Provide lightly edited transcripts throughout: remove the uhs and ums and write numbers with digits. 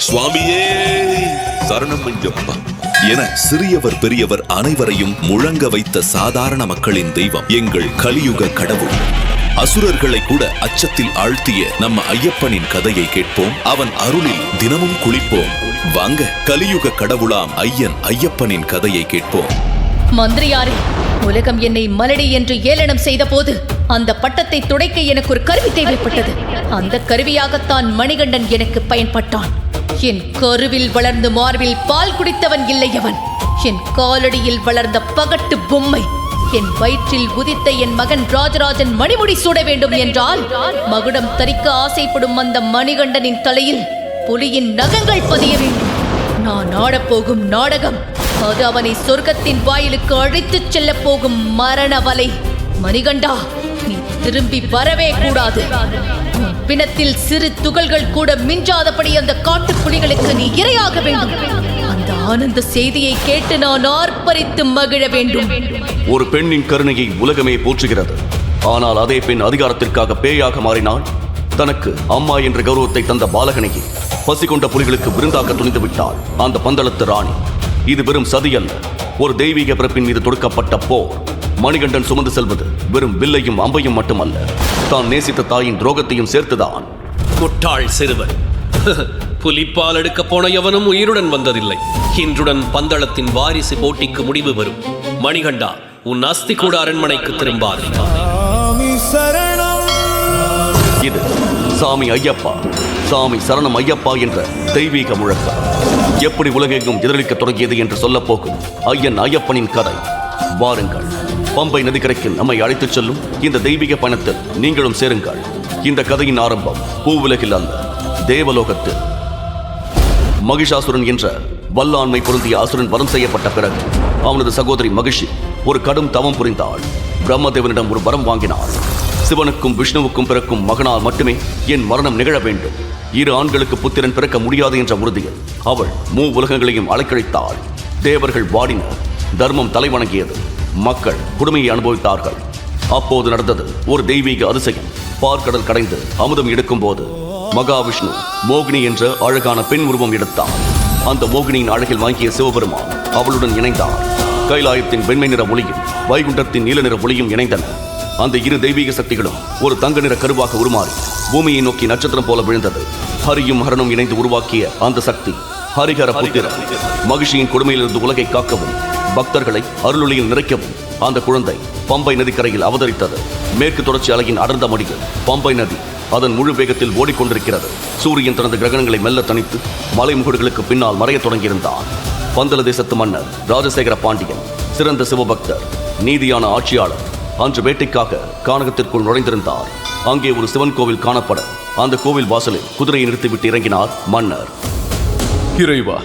சுவாமியே சரணம் ஐயப்பா என சிறியவர் பெரியவர் அனைவரையும் முழங்க வைத்த சாதாரண மக்களின் தெய்வம் எங்கள் கலியுக கடவுள். அசுரர்களை கூட அச்சத்தில் ஆழ்த்திய நம்ம ஐயப்பனின் கதையை கேட்போம். அவன் அருளில் தினமும் குளிப்போம். வாங்க, கலியுக கடவுளாம் ஐயப்பனின் கதையை கேட்போம். மந்திரியாரே, உலகம் என்னை மலடி என்று ஏளனம் செய்த போது அந்த பட்டத்தை துடைக்க எனக்கு ஒரு கருவி தேவைப்பட்டது. அந்த கருவியாகத்தான் மணிகண்டன் எனக்கு பயன்பட்டான். என் கருவில் வளர்ந்து மார்பில் பால் குடித்தவன் இல்லை அவன். என் காலடியில் வளர்ந்த பகட்டு பொம்மை. என் வயிற்றில் உதித்த என் மகன் ராஜராஜன் மணிமுடி சூட வேண்டும் என்றால் மகுடம் தரிக்க ஆசைப்படும் அந்த மணிகண்டனின் தலையில் புலியின் நகங்கள் பதிய வேண்டும். நான் ஆடப்போகும் நாடகம் அது அவனை சொர்க்கத்தின் வாயிலுக்கு அழைத்துச் செல்ல போகும் மரண வலை. மணிகண்டா, நீ திரும்பி வரவே கூடாது. பிணத்தில் சிறு துகள்கள் கூட மிஞ்சாதபடி அந்த காட்டு புலிகளுக்கு நீ இரையாக வேண்டும். அந்த ஆனந்த செய்தியை கேட்டு நான் ஆர்ப்பரித்து மகிழ வேண்டும். ஒரு பெண்ணின் கருணையை உலகமே போற்றுகிறது. ஆனால் அதே பெண் அதிகாரத்திற்காக பேயாக மாறினாள். தனக்கு அம்மா என்ற கௌரவத்தை தந்த பாலகனையை பசி கொண்ட புலிகளுக்கு விருந்தாக்க துணிந்து விட்டாள் அந்த பந்தளத்து ராணி. இது வெறும் சதி அல்ல, ஒரு தெய்வீக பிறப்பின் மீது தொடுக்கப்பட்ட போர். மணிகண்டன் சுமந்து செல்வது வெறும் வில்லையும் அம்பையும் மட்டுமல்ல, தான் நேசித்த தாயின் துரோகத்தையும் சேர்த்துதான். முட்டாள் சிறுவன், புலிப்பால் எடுக்க போன எவனும் உயிருடன் வந்ததில்லை. இன்றுடன் பந்தளத்தின் வாரிசு போட்டிக்கு முடிவு வரும். மணிகண்டா, உன் அஸ்தி கூட அரண்மனைக்கு திரும்பாது. இது சாமி ஐயப்பா, சாமி சரணம் ஐயப்பா என்ற தெய்வீக முழக்கம் எப்படி உலகெங்கும் எதிரொலிக்க தொடங்கியது என்று சொல்ல போகும் ஐயப்பனின் கதை. வாருங்கள், பம்பை நதிக்கரைக்கு நம்மை அழைத்துச் செல்லும் இந்த தெய்வீக பயணத்தில் நீங்களும் சேருங்கள். இந்த கதையின் ஆரம்பம் பூவுலகில் அல்ல, தேவலோகத்தில். மகிஷாசுரன் என்ற வல்லாண்மை பொருந்திய அசுரன் வரம் செய்யப்பட்ட பிறகு அவனது சகோதரி மகிஷி ஒரு கடும் தவம் புரிந்தாள். பிரம்மதேவனிடம் ஒரு வரம் வாங்கினாள். சிவனுக்கும் விஷ்ணுவுக்கும் பிறக்கும் மகனால் மட்டுமே என் மரணம் நிகழ வேண்டும். இரு ஆண்களுக்கு புத்திரன் பிறக்க முடியாது என்ற உறுதியில் அவள் உலகங்களையும் அலைக்கழித்தாள். தேவர்கள் வாடினர், தர்மம் தலைவணங்கியது, மக்கள் கொடுமையை அனுபவித்தார்கள். அப்போது நடந்தது ஒரு தெய்வீக அதிசயம். பார்க்கடல் கடைந்து அமுதம் எடுக்கும் போது மகாவிஷ்ணு மோகினி என்ற அழகான பெண் உருவம் எடுத்தார். அந்த மோகினியின் அழகில் வாங்கிய சிவபெருமான் அவளுடன் இணைந்தார். கைலாயத்தின் வெண்மை நிற ஒளியும் வைகுண்டத்தின் நீல நிற ஒளியும் இணைந்தன. அந்த இரு தெய்வீக சக்திகளும் ஒரு தங்க நிற கருவாக உருமாறி பூமியை நோக்கி நட்சத்திரம் போல விழுந்தது. ஹரியும் ஹரனும் இணைந்து உருவாக்கிய அந்த சக்தி ஹரிஹர புத்திரன். மகிழ்ச்சியின் கொடுமையிலிருந்து உலகை காக்கவும் பக்தர்களை அருளொளியில் நிறைக்கவும் அந்த குழந்தை பம்பை நதிக்கரையில் அவதரித்தது. மேற்கு தொடர்ச்சி அலையின் அடர்ந்த மடியில் பம்பை நதி அதன் முழு வேகத்தில் ஓடிக்கொண்டிருக்கிறது. சூரியன் தனது கிரகணங்களை மெல்ல தணித்து மலைமுகடுகளுக்கு பின்னால் மறைய தொடங்கியிருந்தான். பந்தல தேசத்து மன்னர் ராஜசேகர பாண்டியன் சிறந்த சிவபக்தர், நீதியான ஆட்சியாளர். அன்று வேட்டைக்காக கானகத்திற்குள் நுழைந்திருந்தார். அங்கே ஒரு சிவன் கோவில் காணப்பட அந்த கோவில் வாசலில் குதிரையை நிறுத்திவிட்டு இறங்கினார் மன்னர். இறைவா,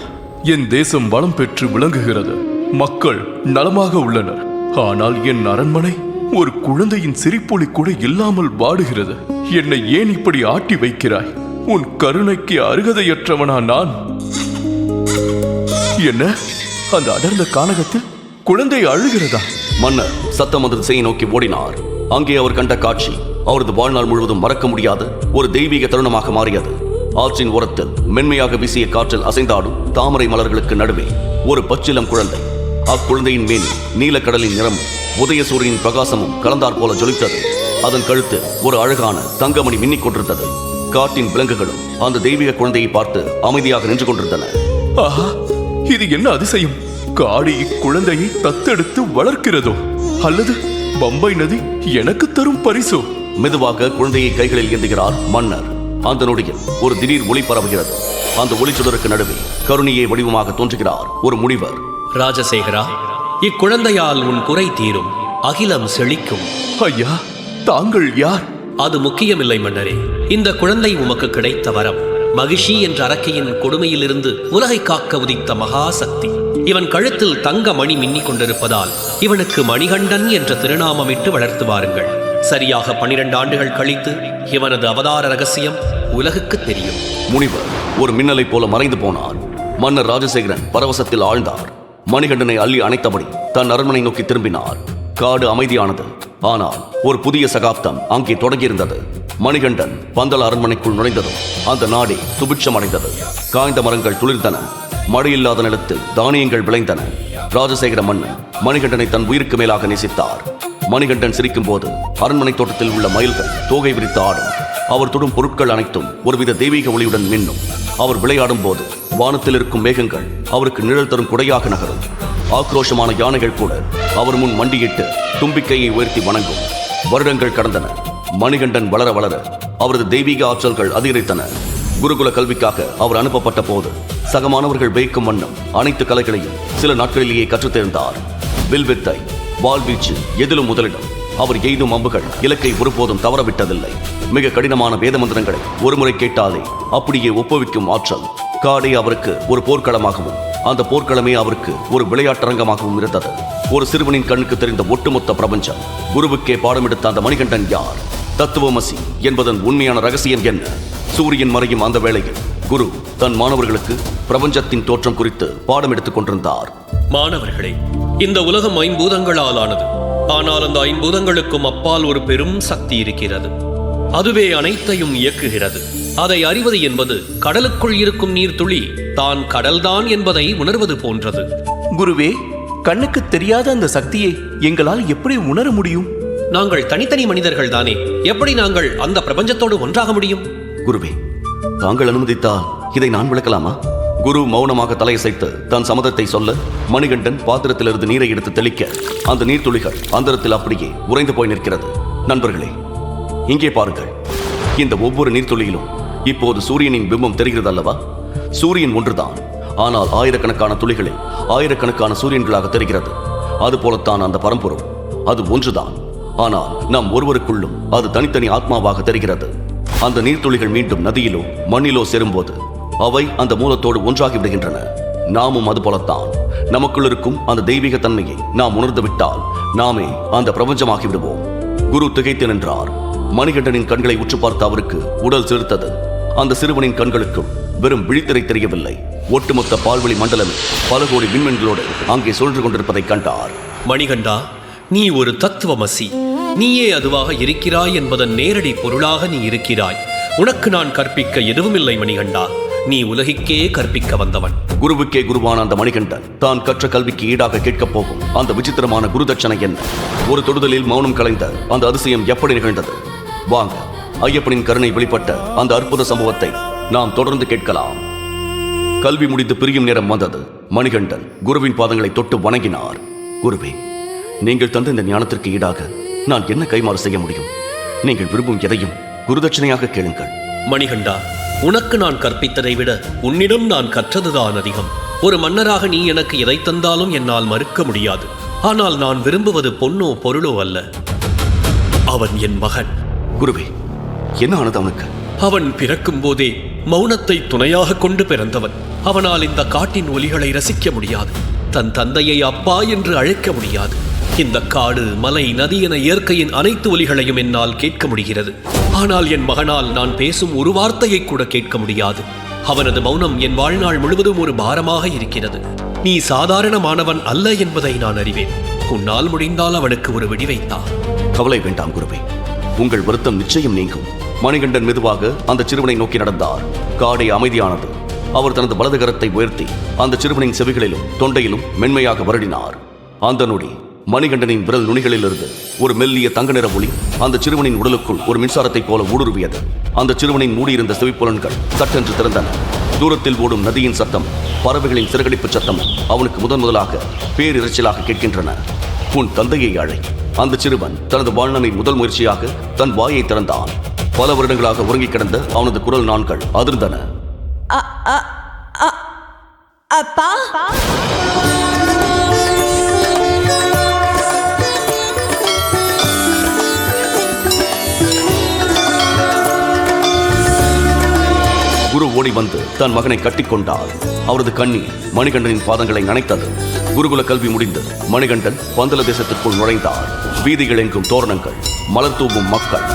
என் தேசம் வளம் பெற்று விளங்குகிறது, மக்கள் நலமாக உள்ளனர். ஆனால் என் அரண்மனை ஒரு குழந்தையின் சிரிப்பொலி கூட இல்லாமல் வாடுகிறது. என்னை ஏன் இப்படி ஆட்டி வைக்கிறாய்? உன் கருணைக்கு அருகதையற்றவனா நான்? என்ன, அந்த அடர்ந்த கானகத்தில் குழந்தை அழுகிறதா? மன்னர் சத்தம் அந்த திசையை நோக்கி ஓடினார். அங்கே அவர் கண்ட காட்சி அவரது வாழ்நாள் முழுவதும் மறக்க முடியாத ஒரு தெய்வீக தருணமாக மாறியது. ஆற்றின் ஓரத்தில் மென்மையாக வீசிய காற்றில் அசைந்தாடும் தாமரை மலர்களுக்கு நடுவே ஒரு பச்சிலம் குழந்தை. அக்குழந்தையின் மேனி நீலக்கடலின் நிறமும் உதயசூரியனின் பிரகாசமும் கலந்தார் போல ஜொலித்தது. அதன் கழுத்து ஒரு அழகான தங்கமணி மின்னிக் கொண்டிருந்தது. காட்டின் விலங்குகளும் அந்த தெய்வீக குழந்தையை பார்த்து அமைதியாக நின்று கொண்டிருந்தன. ஆஹா, இது என்ன அதிசயம்! காடு இக்குழந்தையை தத்தெடுத்து வளர்க்கிறதோ, அல்லது பம்பை நதி எனக்கு தரும் பரிசோ? மெதுவாக குழந்தையை கைகளில் ஏந்துகிறார் மன்னர். அந்த நொடியில் ஒரு திடீர் ஒளி பரவுகிறது. அந்த ஒளிச்சுடருக்கு நடுவே கருணையை வடிவமாக தோன்றுகிறார் ஒரு முனிவர். ராஜசேகரா, இக்குழந்தையால் உன் குறை தீரும், அகிலம் செழிக்கும். ஐயா, தாங்கள் யார்? அது முக்கியமில்லை மன்னரே. இந்த குழந்தை உமக்கு கிடைத்த வரம். மகிஷி என்ற அரக்கையின் கொடுமையிலிருந்து உலகை காக்க உதித்த மகாசக்தி. இவன் கழுத்தில் தங்க மணி மின்னிக் கொண்டிருப்பதால் இவனுக்கு மணிகண்டன் என்ற திருநாமமிட்டு வளர்த்து வாருங்கள். சரியாக 12 ஆண்டுகள் கழித்து இவனது அவதார ரகசியம் உலகுக்கு தெரியும். முனிவர் ஒரு மின்னலை போல மறைந்து போனார். மன்னர் ராஜசேகரன் பரவசத்தில் ஆழ்ந்தார். மணிகண்டனை அள்ளி அணைத்தபடி தன் அரண்மனை நோக்கி திரும்பினார். காடு அமைதியானது. ஆனால் ஒரு புதிய சகாப்தம் அங்கே தொடங்கியிருந்தது. மணிகண்டன் பந்தல அரண்மனைக்குள் நுழைந்ததும் அந்த நாடே சுபிட்சம் அடைந்தது. காய்ந்த மரங்கள் துளிர்ந்தன. மழையில்லாத நிலத்தில் தானியங்கள் விளைந்தன. ராஜசேகர மன்னன் மணிகண்டனை தன் உயிருக்கு மேலாக நேசித்தார். மணிகண்டன் சிரிக்கும் போது அரண்மனை தோட்டத்தில் உள்ள மயில்கள் தோகை விரித்து ஆடும். அவர் தொடும் பொருட்கள் அனைத்தும் ஒருவித தெய்வீக ஒளியுடன் மின்னும். அவர் விளையாடும் போது வானத்தில் இருக்கும் மேகங்கள் அவருக்கு நிழல் தரும் குடையாக நகரும். ஆக்ரோஷமான யானைகள் கூட அவர் முன் மண்டியிட்டு தும்பிக்கையை உயர்த்தி வணங்கும். வருடங்கள் கடந்தன. மணிகண்டன் வளர வளர அவரது தெய்வீக ஆற்றல்கள் அதிகரித்தன. குருகுல கல்விக்காக அவர் அனுப்பப்பட்ட போது சக மாணவர்கள் வைக்கும் வண்ணம் அனைத்து கலைகளையும் சில நாட்களிலேயே கற்றுத் தேர்ந்தார். வில்வித்தை, வாள்வீச்சு எதிலும் முதலிடம். அவர் எய்தும் அம்புகள் இலக்கை ஒருபோதும் தவறவிட்டதில்லை. மிக கடினமான வேத மந்திரங்களை ஒருமுறை கேட்டாலே அப்படியே ஒப்புவிக்கும் ஆற்றல். காடே அவருக்கு ஒரு போர்க்களமாகவும் அந்த போர்க்களமே அவருக்கு ஒரு விளையாட்டரங்கமாகவும் இருந்தது. ஒரு சிறுவனின் கண்ணுக்கு தெரிந்த ஒட்டுமொத்த பிரபஞ்சம். குருவுக்கே பாடம் எடுத்த அந்த மணிகண்டன் யார்? தத்துவமசி என்பதன் உண்மையான ரகசியம் என்ன? சூரியன் மறையும் அந்த வேளையில் குரு தன் மாணவர்களுக்கு பிரபஞ்சத்தின் தோற்றம் குறித்து பாடம் எடுத்துக் கொண்டிருந்தார். மாணவர்களே, இந்த உலகம் ஐம்பூதங்களால் ஆனது. ஆனால் அந்த ஐம்பூதங்களுக்கும் அப்பால் ஒரு பெரும் சக்தி இருக்கிறது. அதுவே அனைத்தையும் இயக்குகிறது. அதை அறிவது என்பது கடலுக்குள் இருக்கும் நீர்த்துளி தான் கடல்தான் என்பதை உணர்வது போன்றது. குருவே, கண்ணுக்கு தெரியாத அந்த சக்தியை எங்களால் எப்படி உணர முடியும்? நாங்கள் தனித்தனி மனிதர்கள் தானே, எப்படி நாங்கள் அந்த பிரபஞ்சத்தோடு ஒன்றாக முடியும்? குருவே, தாங்கள் அனுமதித்தால் இதை நான் விளக்கலாமா? குரு மௌனமாக தலையசைத்து தன் சம்மதத்தை சொல்ல மணிகண்டன் பாத்திரத்திலிருந்து நீரை எடுத்து தெளிக்க அந்த நீர்த்துளிகள் அந்தரத்தில் அப்படியே உறைந்து போய் நிற்கிறது. நண்பர்களே, இங்கே பாருங்கள். இந்த ஒவ்வொரு நீர்த்துளியிலும் இப்போது சூரியனின் பிம்பம் தெரிகிறது அல்லவா? சூரியன் ஒன்றுதான், ஆனால் ஆயிரக்கணக்கான துளிகளில் ஆயிரக்கணக்கான சூரியன்களாக தெரிகிறது. அதுபோலத்தான் அந்த பரம்பொருள். அது ஒன்றுதான், ஆனால் நாம் ஒருவருக்குள்ளும் அது தனித்தனி ஆத்மாவாக தெரிகிறது. அந்த நீர்த்துளிகள் மீண்டும் நதியிலோ மண்ணிலோ சேரும்போது அவை அந்த மூலத்தோடு ஒன்றாகி விடுகின்றன. நாமும் அது போலத்தான். நமக்குள் இருக்கும் அந்த தெய்வீக தன்மையை நாம் உணர்ந்து விட்டால் நாமே அந்த பிரபஞ்சமாகி விடுவோம். குரு திகைத்து நின்றார். மணிகண்டனின் கண்களை உற்று பார்த்த அவருக்கு உடல் சிலிர்த்தது. அந்த சிறுவனின் கண்களுக்கும் வெறும் விழித்திரை தெரியவில்லை. ஒட்டுமொத்த பால்வெளி மண்டலமே பல கோடி விண்மீன்களோடு அங்கே சுழன்று கொண்டிருப்பதை கண்டார். மணிகண்டா, நீ ஒரு தத்துவமசி. நீயே அதுவாக இருக்கிறாய் என்பதன் நேரடி பொருளாக நீ இருக்கிறாய். உனக்கு நான் கற்பிக்க எதுவுமில்லை மணிகண்டா. நீ உலகிற்கே கற்பிக்க வந்தவன். குருவுக்கே குருவான அந்த மணிகண்டன் தான் கற்ற கல்விக்கு ஈடாக கேட்கப் போகும் அந்த விசித்திரமான குருதட்சணை என்ன? ஒரு தொடுதலில் மௌனம் கலைந்த அந்த அதிசயம் எப்படி நிகழ்ந்தது? வாங்க, ஐயப்பனின் கருணை வெளிப்பட்ட அந்த அற்புத சம்பவத்தை நாம் தொடர்ந்து கேட்கலாம். கல்வி முடிந்து பிரியும் நேரம் வந்தது. மணிகண்டன் குருவின் பாதங்களை தொட்டு வணங்கினார். குருவே, நீங்கள் தந்த இந்த ஞானத்திற்கு ஈடாக நான் என்ன கைமாறு செய்ய முடியும்? நீங்கள் விரும்பும் எதையும் குருதட்சணையாக கேளுங்கள். மணிகண்டா, உனக்கு நான் கற்பித்ததை விட உன்னிடம் நான் கற்றதுதான் அதிகம். ஒரு மன்னராக நீ எனக்கு எதை தந்தாலும் என்னால் மறுக்க முடியாது. ஆனால் நான் விரும்புவது பொன்னோ பொருளோ அல்ல. அவன் என் மகன். குருவே, என்ன ஆனது அவனுக்கு? அவன் பிறக்கும் போதே மௌனத்தை துணையாக கொண்டு பிறந்தவன். அவனால் இந்த காட்டின் ஒலிகளை ரசிக்க முடியாது. தன் தந்தையை அப்பா என்று அழைக்க முடியாது. இந்த காடு, மலை, நதி என இயற்கையின் அனைத்து ஒலிகளையும் என்னால் கேட்க முடிகிறது. ஆனால் என் மகனால் நான் பேசும் ஒரு வார்த்தையை கூட கேட்க முடியாது. அவனது மௌனம் என் வாழ்நாள் முழுவதும் ஒரு பாரமாக இருக்கிறது. நீ சாதாரணமானவன் அல்ல என்பதை நான் அறிவேன். உன்னால் முடிந்தால் அவனுக்கு ஒரு விடிவைத்தா. கவலை வேண்டாம் குருவே, உங்கள் வருத்தம் நிச்சயம் நீங்கும். மணிகண்டன் மெதுவாக அந்த சிறுவனை நோக்கி நடந்தார். காடை அமைதியானது. அவர் தனது வலது கரத்தை உயர்த்தி அந்த சிறுவனின் செவிகளிலும் தொண்டையிலும் மென்மையாக வருடினார். அந்த நொடி மணிகண்டனின் விரல் நுனிகளிலிருந்து ஒரு மெல்லிய தங்க நிற ஒளி அந்த சிறுவனின் உடலுக்குள் ஒரு மின்சாரத்தைப் போல ஊடுருவியது. அந்த சிறுவனின் மூடியிருந்த செவிப்புலன்கள் சட்டென்று திறந்தன. தூரத்தில் ஓடும் நதியின் சத்தம், பறவைகளின் சிறகடிப்பு சத்தம் அவனுக்கு முதலாக பேரிரைச்சலாக கேட்கின்றன. உன் தந்தையை அழை. அந்த சிறுவன் தனது வாழ்நாளின் முதல் முயற்சியாக தன் வாயை திறந்தான். பல வருடங்களாக உறங்கிக் கிடந்த அவனது குரல் நான்கள் அதிர்ந்தன. அப்பா, குரு ஓடி வந்து தன் மகனை கட்டிக்கொண்டார். அவரது கண்ணீர் மணிகண்டனின் பாதங்களை நனைத்தது. குருகுல கல்வி முடிந்து மணிகண்டன் பந்தல தேசத்திற்குள் நுழைந்தார். வீதிகள் எங்கும் தோரணங்கள், மலர் தூவும் மக்கள்.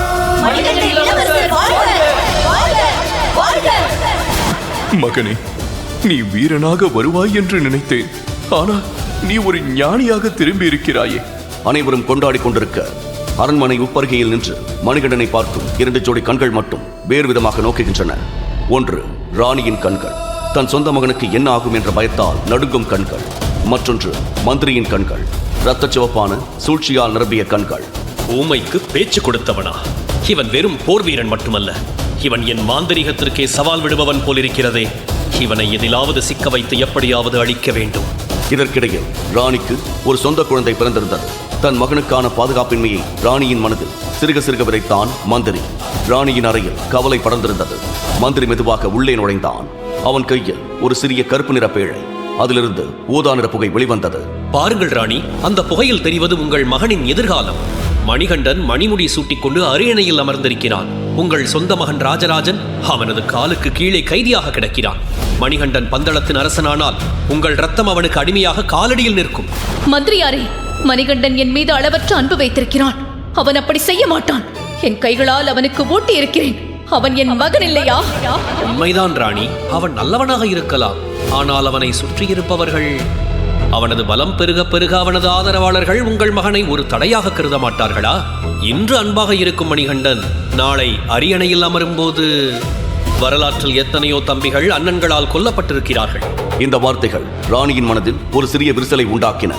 மகனே, நீ வீரனாக வருவாய் என்று நினைத்தேன். ஆனால் நீ ஒரு ஞானியாக திரும்பி இருக்கிறாயே. அனைவரும் கொண்டாடி கொண்டிருக்க அரண்மனை உப்பருகையில் நின்று மணிகண்டனை பார்க்கும் 2 ஜோடி கண்கள் மட்டும் வேறு விதமாக நோக்குகின்றன. ஒன்று ராணியின் கண்கள், தன் சொந்த மகனுக்கு என்ன ஆகும் என்ற பயத்தால் நடுங்கும் கண்கள். மற்றொன்று மந்திரியின் கண்கள், இரத்த சிவப்பான சூழ்ச்சியால் நிரம்பிய கண்கள். ஊமைக்கு பேச்சு கொடுத்தவனா? இவன் வெறும் போர் வீரன் மட்டுமல்ல, இவன் என் மாந்திரிகத்திற்கே சவால் விடுபவன் போலிருக்கிறதே. இவனை எதிலாவது சிக்க வைத்து எப்படியாவது அழிக்க வேண்டும். இதற்கிடையில் ராணிக்கு ஒரு சொந்த குழந்தை பிறந்திருந்தது. தன் மகனுக்கான பாதுகாப்பின்மையை ராணியின் மனதில் சிறுக சிறுக விதைத்தான் மந்திரி. ராணியின் அறையில் கவலை படர்ந்திருந்தது. மந்திரி மெதுவாக உள்ளே நுழைந்தான். அவன் கையில் ஒரு சிறிய கருப்பு நிற பேழை, அதிலிருந்து ஊதா நிற புகை வெளிவந்தது. பாருங்கள் ராணி, அந்த புகையில் தெரிவது உங்கள் மகனின் எதிர்காலம். மணிகண்டன் மணிமுடி சூட்டிக்கொண்டு அரியணையில் அமர்ந்திருக்கிறான். உங்கள் சொந்த மகன் ராஜராஜன் அவனது காலுக்கு கீழே கைதியாக கிடக்கிறான். மணிகண்டன் பந்தளத்தின் அரசனானால் உங்கள் ரத்தம் அவனுக்கு அடிமையாக காலடியில் நிற்கும். மந்திரியாரே, மணிகண்டன் என் மீது அளவற்ற அன்பு வைத்திருக்கிறான். அவன் அப்படி செய்ய மாட்டான். என் கைகளால் அவனுக்கு ஊட்டி இருக்கிறேன். அவன் என் மகன் இல்லையா? உண்மைதான் ராணி, அவன் நல்லவனாக இருக்கலாம். ஆனால் அவனை சுற்றியிருப்பவர்கள், அவனது பலம் பெருக பெருக அவனது ஆதரவாளர்கள் உங்கள் மகனை ஒரு தடையாக கருத மாட்டார்களா? இன்று அன்பாக இருக்கும் மணிகண்டன் நாளை அரியணையில் அமரும்போது வரலாற்றில் எத்தனையோ தம்பிகள் அண்ணன்களால் கொல்லப்பட்டிருக்கிறார்கள். இந்த வார்த்தைகள் ராணியின் மனதில் ஒரு சிறிய விரிசலை உண்டாக்கின.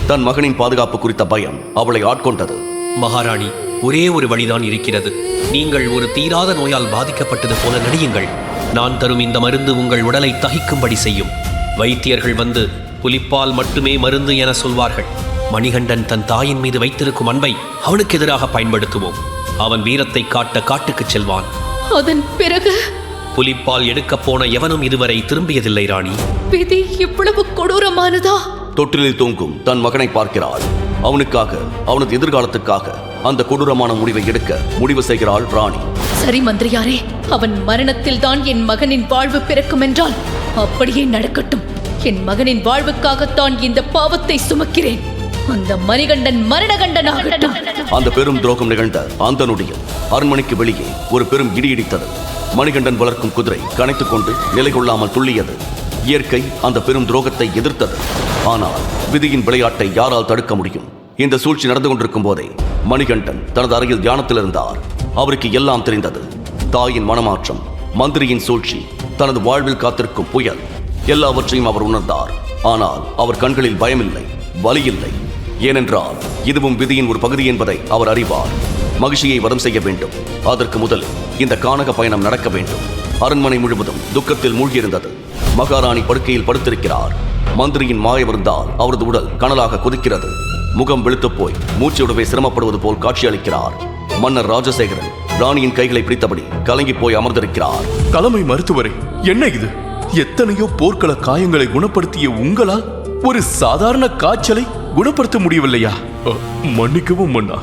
தன் மகனின் பாதுகாப்பு குறித்த பயம் அவளை ஆட்கொண்டது. மகாராணி, ஒரே ஒரு வழிதான் இருக்கிறது. நீங்கள் ஒரு தீராத நோயால் பாதிக்கப்பட்டது போல நடியுங்கள். நான் தரும் இந்த மருந்து உங்கள் உடலை தகிக்கும்படி செய்யும். வைத்தியர்கள் வந்து புலிப்பால் மட்டுமே மருந்து என சொல்வார்கள். மணிகண்டன் தன் தாயின் மீது வைத்திருக்கும் அன்பை அவனுக்கு எதிராக பயன்படுத்துவோம். அவன் வீரத்தை காட்ட காட்டுக்கு செல்வான். அதன் பிறகு புலிப்பால் எடுக்கப் போன எவனும் இதுவரை திரும்பியதில்லை ராணி. விதி இவ்வளவு கொடூரமானதா? தொட்டிலில் தூங்கும் தன் மகனை பார்க்கிறாள். அவனுக்காக, அவனது எதிர்காலத்துக்காக அந்த கொடூரமான முடிவை எடுக்க முடிவு செய்கிறாள் ராணி. சரி மந்திரியாரே, அவன் மரணத்தில் தான் என் மகனின் வாழ்வு பிறக்கும் என்றால் அப்படியே நடக்கட்டும். என் மகனின் வாழ்வுக்காகத்தான் இந்த பாவத்தை சுமக்கிறேன். அந்த மணிகண்டன் மரணகண்டனாகட்டும். அந்த பெரும் துரோகம் நிகழ்ந்த அந்த நொடியில் அரண்மனைக்கு வெளியே ஒரு பெரும் இடி இடித்தது. மணிகண்டன் வளர்க்கும் குதிரை கனைத்துக் கொண்டு நிலை கொள்ளாமல் துள்ளியது. இயற்கை அந்த பெரும் துரோகத்தை எதிர்த்தது. ஆனால் விதியின் விளையாட்டை யாரால் தடுக்க முடியும்? இந்த சூழ்ச்சி நடந்து கொண்டிருக்கும் போதே மணிகண்டன் தனது அறையில் தியானத்தில் இருந்தார். அவருக்கு எல்லாம் தெரிந்தது. தாயின் மனமாற்றம், மந்திரியின் சூழ்ச்சி, தனது வாழ்வில் காத்திருக்கும் புயல், எல்லாவற்றையும் அவர் உணர்ந்தார். ஆனால் அவர் கண்களில் பயமில்லை, வலியில்லை. ஏனென்றால் இதுவும் விதியின் ஒரு பகுதி என்பதை அவர் அறிவார். மகிழ்ச்சியை வதம் செய்ய வேண்டும். அதற்கு முதலில் இந்த கானக பயணம் நடக்க வேண்டும். அரண்மனை முழுவதும் துக்கத்தில் மூழ்கியிருந்தது. மகாராணி படுக்கையில் படுத்திருக்கிறார். மந்திரியின் மாய மருந்தால் அவரது உடல் கனலாக கொதிக்கிறது. முகம் வெளுத்துப் போய் மூச்சையுடவே சிரமப்படுவது போல் காட்சியளிக்கிறார். மன்னர் ராஜசேகரன் ராணியின் கைகளை பிடித்தபடி கலங்கி போய் அமர்ந்திருக்கிறார். தலைமை மருத்துவரே, என்ன இது? எத்தனையோ போர்க்கள காயங்களை குணப்படுத்திய உங்களால் ஒரு சாதாரண காய்ச்சலை குணப்படுத்த முடியவில்லையா? மன்னிக்கவும் மன்னா,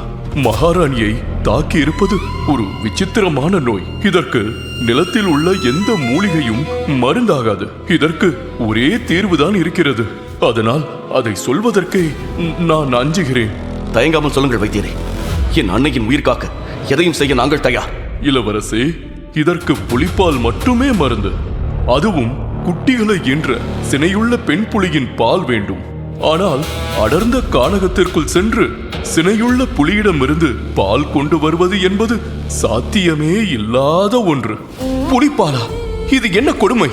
மகாராணியை தாக்கி இருப்பது ஒரு விசித்திரமான நோய். இதற்கு நிலத்தில் உள்ள எந்த மூலிகையும் மருந்தாகாது. இதற்கு ஒரே தீர்வுதான் இருக்கிறது. அதனால் அதை சொல்வதற்கே நான் அஞ்சுகிறேன். தயங்காமல் சொல்லுங்கள் வைத்தியரே. என் அன்னையின் உயிர் காக்க எதையும் செய்ய நாங்கள் தயார். இளவரசே, இதற்கு புலிப்பால் மட்டுமே மருந்து. அதுவும் குட்டிகளை என்ற சினையுள்ள பெண் புலியின் பால் வேண்டும். ஆனால் அடர்ந்த கானகத்திற்குள் சென்று சினையுள்ள புலியிடமிருந்து பால் கொண்டு வருவது என்பது சாத்தியமே இல்லாத ஒன்று. புலிப்பாலா? இது என்ன கொடுமை!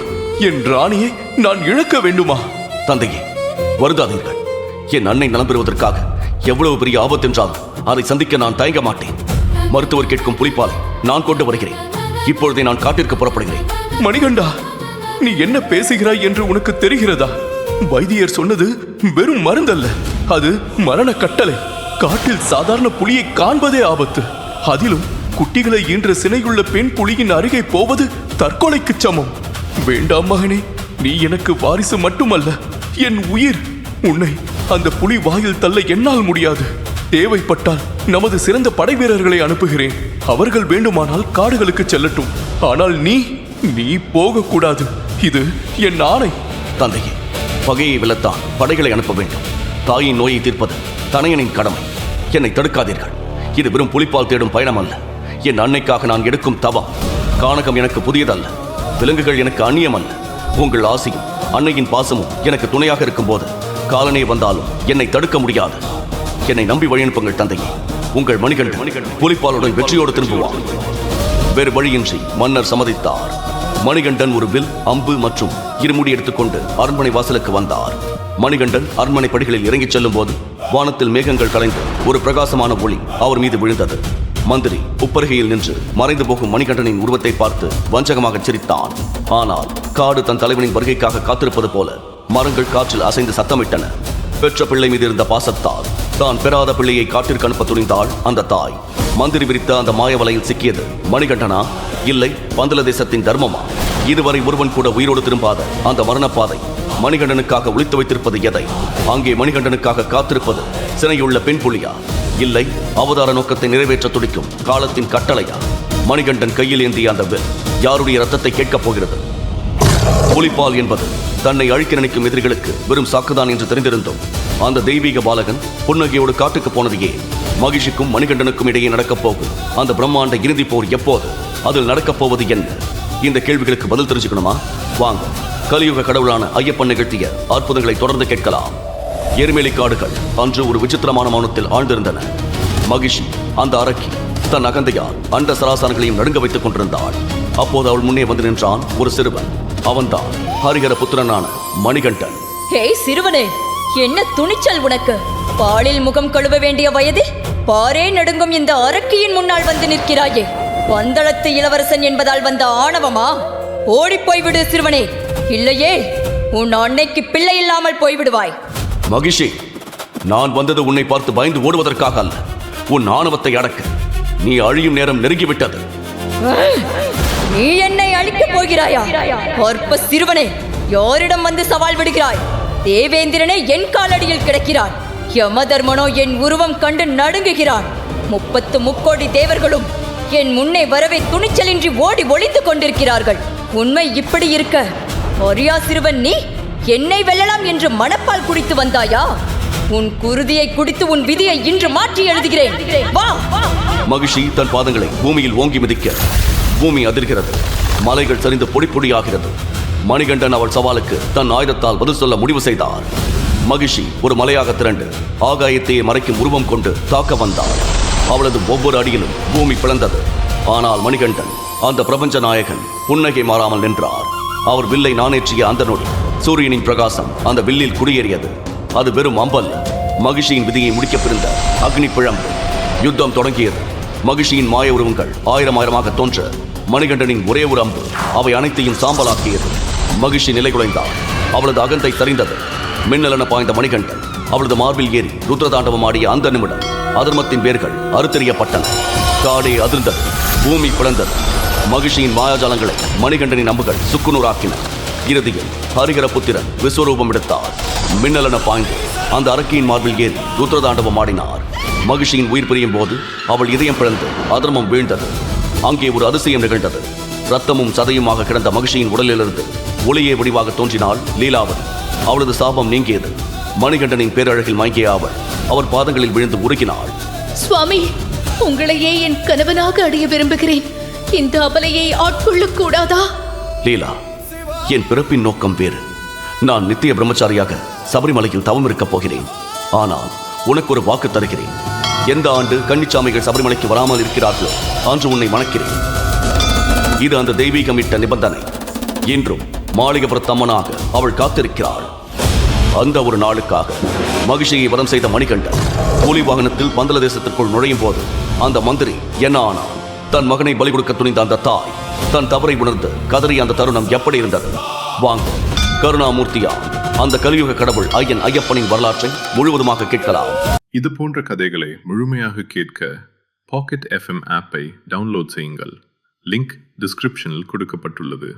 என் ராணியை நான் இழக்க வேண்டுமா? தந்தையே, வருந்தாதீர்கள். என் அன்னை நலம் பெறுவதற்காக எவ்வளவு பெரிய ஆபத்தென்றாலும் அதை சந்திக்க நான் தயங்க மாட்டேன். மருத்துவர் கேட்கும் புலிப்பாலை நான் கொண்டு வருகிறேன். இப்பொழுதே நான் காட்டிற்கு புறப்படுகிறேன். மணிகண்டா, நீ என்ன பேசுகிறாய் என்று உனக்கு தெரிகிறதா? வைத்தியர் சொன்னது வெறும் மருந்தல்ல, அது மரண கட்டளை. காட்டில் சாதாரண புலியை காண்பதே ஆபத்து. அதிலும் குட்டிகளை ஈன்ற சினையுள்ள பெண் புலியின் அருகே போவது தற்கொலைக்கு சமம். வேண்டாம் மகனே, நீ எனக்கு வாரிசு மட்டுமல்ல, என் உயிர். உன்னை அந்த புலி வாயில் தள்ள என்னால் முடியாது. தேவைப்பட்டால் நமது சிறந்த படை வீரர்களை அனுப்புகிறேன். அவர்கள் வேண்டுமானால் காடுகளுக்கு செல்லட்டும். ஆனால் நீ போகக்கூடாது. இது என் ஆணை. தந்தையே, பகையை வெல்லத்தான் படைகளை அனுப்ப வேண்டும். தாயின் நோயை தீர்ப்பது தனையனின் கடமை. என்னை தடுக்காதீர்கள். இது வெறும் புலிப்பால் தேடும் பயணம் அல்ல. என் அன்னைக்காக நான் எடுக்கும் தவம். கானகம் எனக்கு புதியதல்ல. விலங்குகள் எனக்கு அந்நியம் அல்ல. உங்கள் ஆசையும் அன்னையின் பாசமும் எனக்கு துணையாக இருக்கும் போது காலனே வந்தாலும் என்னை தடுக்க முடியாது. என்னை நம்பி வழியனுப்புங்கள் தந்தையே. உங்கள் மணிகண்டன் புலிப்பாலுடன் வெற்றியோடு திரும்புவார். வேறு வழியின்றி மன்னர் சம்மதித்தார். மணிகண்டன் ஒரு வில், அம்பு மற்றும் இருமுடி எடுத்துக்கொண்டு அரண்மனை வாசலுக்கு வந்தார். மணிகண்டன் அரண்மனை படிகளில் இறங்கிச் செல்லும் போது வானத்தில் மேகங்கள் கலைந்து ஒரு பிரகாசமான ஒளி அவர் மீது விழுந்தது. மந்திரி உப்பருகையில் நின்று மறைந்து போகும் மணிகண்டனின் உருவத்தை பார்த்து வஞ்சகமாக சிரித்தான். ஆனால் காடு தன் தலைவனின் வருகைக்காக காத்திருப்பது போல மரங்கள் காற்றில் அசைந்து சத்தமிட்டன. பெற்ற பிள்ளை மீது இருந்த பாசத்தால் தான் பெறாத பிள்ளையை காட்டிற்கு அனுப்ப துணிந்தாள் அந்த தாய். மந்திரி விரித்த அந்த மாயவலையில் சிக்கியது மணிகண்டனா, இல்லை பந்தல தேசத்தின் தர்மமா? இதுவரை ஒருவன் கூட உயிரோடு திரும்பாத அந்த மரணப்பாதை மணிகண்டனுக்காக ஒளித்து வைத்திருப்பது எதை? அங்கே மணிகண்டனுக்காக காத்திருப்பது சிறையுள்ள பெண் புலியா, இல்லை அவதார நோக்கத்தை நிறைவேற்ற துடிக்கும் காலத்தின் கட்டளையா? மணிகண்டன் கையில் ஏந்திய அந்த வில் யாருடைய ரத்தத்தை கேட்கப் போகிறது? புலிப்பால் என்பது தன்னை அழிக்க நினைக்கும் எதிரிகளுக்கு வெறும் சாக்குதான் என்று தெரிந்திருந்தோம். அந்த தெய்வீக பாலகன் புன்னகையோடு காட்டுக்கு போனது ஏன்? மகிஷிக்கும் மணிகண்டனுக்கும் இடையே நடக்கப் போகும் அந்த பிரம்மாண்ட இறுதி போர் எப்போது? அதில் நடக்கப் போவது என்ன? இந்த கேள்விகளுக்கு பதில் தெரிஞ்சுக்கணுமா? வாங்க, கலியுக கடவுளான ஐயப்பன் நிகழ்த்திய அற்புதங்களை தொடர்ந்து கேட்கலாம். எருமேலி காடுகள் அன்று ஒரு விசித்திரமான மௌனத்தில் ஆழ்ந்திருந்தன. மகிஷி அந்த அரக்கி தன் அகந்தையால் அண்ட சராசரங்களையும் நடுங்க வைத்துக் கொண்டிருந்தாள். அப்போது அவள் முன்னே வந்து நின்றான் ஒரு சிறுவன். அவன்தான் ஹரிஹர புத்திரனான மணிகண்டன். ஹே சிறுவனே, என்ன துணிச்சல் உனக்கு? பாலில் முகம் கழுவ வேண்டிய வயதில் பாரே நடுங்கும் இந்த அரக்கியின் முன்னால் வந்து நிற்கிறாயே. பந்தளத்து இளவரசன் என்பதால் வந்த ஆணவமா? ஓடிப்போய் விடு சிறுவனே, இல்லையே உன் அன்னைக்கு பிள்ளை இல்லாமல் போய்விடுவாய். மகிஷி, நான் வந்தது உன்னை பார்த்து பயந்து ஓடுவதற்காக அல்ல, உன் ஆணவத்தை அடக்க. நீ அழியும் நேரம் நெருங்கிவிட்டது. நீ என்னை அழிக்கப் போகிறாயா? அற்ப சிறுவனே, யாரிடம் வந்து சவால் விடுகிறாய்? தேவேந்திரனே என் காலடியில் கிடக்கிறான். யமதர்மனோ என் உருவம் கண்டு நடுங்குகிறான். 33 தேவர்களும் என் முன்னே வரவே துணிச்சலின்றி ஓடி ஒளிந்து கொண்டிருக்கிறார்கள். உண்மை இப்படி இருக்க, அரியா சிறுவன் நீ என்னை வெல்லலாம் என்று மனப்பால் குடித்து வந்தாயா? உன் குருதியை குடித்து உன் விதியை இன்று மாற்றி எழுதுகிறேன். வா! மகிஷி தன் பாதங்களை பூமியில் ஓங்கி மிதிக்க பூமி அதிர்கிறது. மலைகள் சரிந்து பொடி பொடியாகிறது. மணிகண்டன் அவள் சவாலுக்கு தன் ஆயுதத்தால் பதில் சொல்ல முடிவு செய்தார். மகிஷி ஒரு மலையாக திரண்டு ஆகாயத்தையே மறைக்கும் உருவம் கொண்டு தாக்க வந்தார். அவளது ஒவ்வொரு அடியிலும் பூமி பிளந்தது. ஆனால் மணிகண்டன், அந்த பிரபஞ்ச நாயகன், புன்னகை மாறாமல் நின்றார். அவர் வில்லை நானேற்றிய அந்த நொடி சூரியனின் பிரகாசம் அந்த வில்லில் குடியேறியது. அது வெறும் அம்பல்ல, மகிஷியின் விதியை முடிக்க பிறந்த அக்னி பிழம்பு. யுத்தம் தொடங்கியது. மகிஷியின் மாய உருவங்கள் ஆயிரமாக தோன்ற மணிகண்டனின் ஒரே ஒரு அம்பு அவை அனைத்தையும் சாம்பலாக்கியது. மகிஷி நிலை குலைந்தார். அவளது அகந்தை சரிந்தது. மின்னலென பாய்ந்த மணிகண்டன் அவளது மார்பில் ஏறி ருத்ரதாண்டவம் ஆடிய அந்த நிமிடம் அதர்மத்தின் வேர்கள் அறுத்தெறியப்பட்டன. காடே அதிர்ந்தது. பூமி பிளந்தது. மகிஷியின் மாயாஜாலங்களை மணிகண்டனின் அம்புகள் சுக்குநூறாக்கின. இறுதியில் ஹரிஹர புத்திரன் விஸ்வரூபம் எடுத்தார். மின்னலென பாய்ந்து அந்த அரக்கியின் மார்பில் ஏறி ருத்ரதாண்டவம் ஆடினார். மகிஷியின் உயிர் பிரியும் போது அவள் இதயம் பிளந்து அதர்மம் வீழ்ந்தது. அங்கே ஒரு அதிசயம் நிகழ்ந்தது. ரத்தமும் சதையுமாக கிடந்த மகிஷியின் உடலிலிருந்து ஒளியே வடிவாக தோன்றினாள் லீலாவதி. அவளது சாபம் நீங்கியது. மணிகண்டனின் பேரழகில் மயங்கிய அவள் அவர் பாதங்களில் விழுந்து உருகினாள். சுவாமி, உங்களையே என் கணவனாக அடைய விரும்புகிறேன். இந்த அபலையை ஆட்கொள்ளக் கூடாதா? லீலா, என் பிறப்பின் நோக்கம் வேறு. நான் நித்திய பிரம்மச்சாரியாக சபரிமலையில் தவம் இருக்கப் போகிறேன். ஆனால் உனக்கு ஒரு வாக்கு தருகிறேன். எந்த ஆண்டு கன்னிச்சாமிகள் சபரிமலைக்கு வராமல் இருக்கிறார்களோ அன்று உன்னை மணக்கிறேன். இது அந்த தெய்வீகமிட்ட நிபந்தனை. இன்றும் மாளிகபுரத்தம்மனாக அவள் காத்திருக்கிறாள். அந்த ஒரு நாளுக்காக மகிஷியை வதம் செய்த மணிகண்டன் புலி வாகனத்தில் பந்தல தேசத்திற்குள் நுழையும் போது அந்த மந்திரி என்ன ஆனான்? தன் மகனை பலி கொடுக்க துணிந்த அந்த தாய் தன் தவறை உணர்ந்து கதறிய அந்த தருணம் எப்படி இருந்தது? வாங்க, கருணாமூர்த்தியா அந்த கலியுக கடவுள் ஐயப்பனின் வரலாற்றை முழுவதுமாக கேட்கலாம். இது போன்ற கதைகளை முழுமையாக கேட்க பாக்கெட் FM ஆப்பை டவுன்லோட் செய்யுங்கள். லிங்க் டிஸ்கிரிப்ஷனில் கொடுக்கப்பட்டுள்ளது.